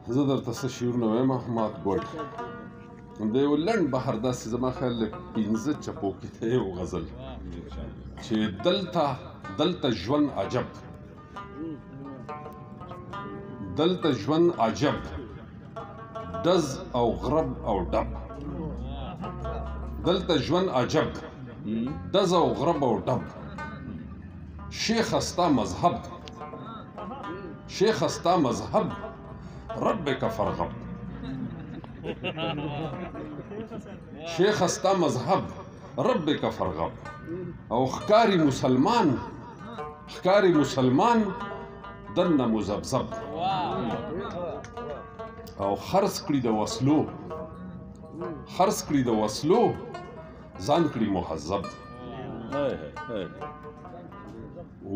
زه درته څه شعرونه وایم احمد ګوډ د یو لنډ بحر داسې زما خیال دی 15 چپو کې دی یو غزل چې دلته ژوند عجب دلته ژوند عجب ډز او غرب او ډب دلته ژوند عجب ډز او غرب او ډب شیخ استا مذهب ربک فرغب شیخ استا مذهب ربک فرغب او ښکاری مسلمان دنه مذبذب او خرڅ کړي د وسلو ځان کړي مهذب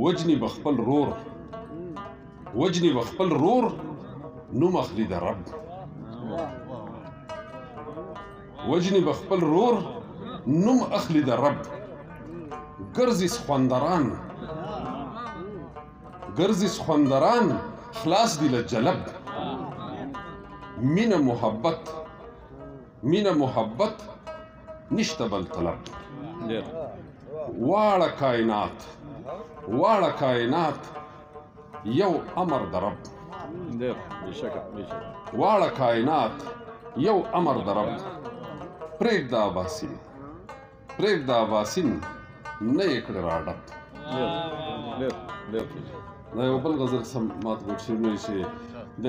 وجني بخپل رور نوم اخلي د رب وجني بخپل رور نوم اخلي د رب ګرځي سخوندران خلاص دي له جلب مینه محبت نشته بل طلب واړه کائنات یو امر د رب واړه کائنات یو امر د رب پرېږده اباسین نه یې کړه راډب دا یو بل غزل سمات ګوډ شعر وایي چې د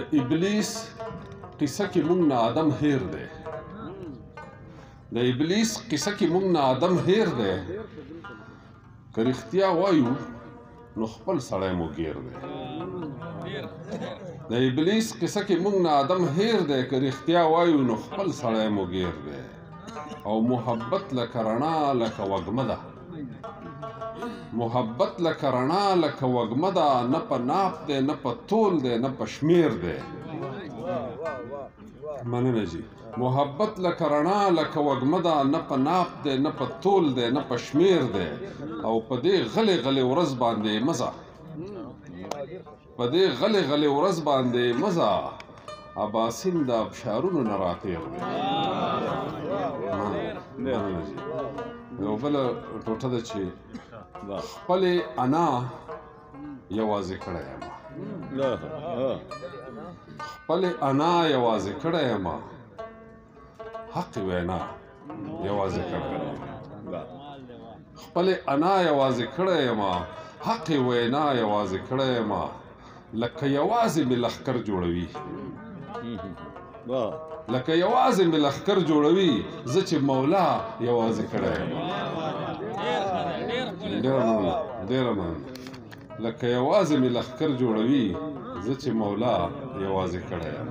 ابلیس قصه کې موږ نه آدم هیر دی که رښتیا وایو نو خپل سړی مو ګیر دی د ابلیس قصه کې موږ نه آدم هیر دی که رښتیا وایو نو خپل سړی مو ګیر دی او محبت لکه رڼا لکه وږمه ده نه په ناپ دی نه په تول دی نه په شمیر دی مننه جی محبت لکه رڼا لکه وږمه ده نه په ناپ دی نه په تول دی نه په شمیر دی او په دې غلې ورځ باندې مزه اباسین د ابشارونو نه راتېر دی مننه جی یو بله ټوټه ده چې خپلې انا یوازې کړی یم حق وینا یوازې کړی یم لکه یوازې مې لښکر جوړوي زه چې مولا یوازې کړی یم ډېره مننه لکه یوازې مې لښکر جوړوي زه چې مولا یوازې کړی یم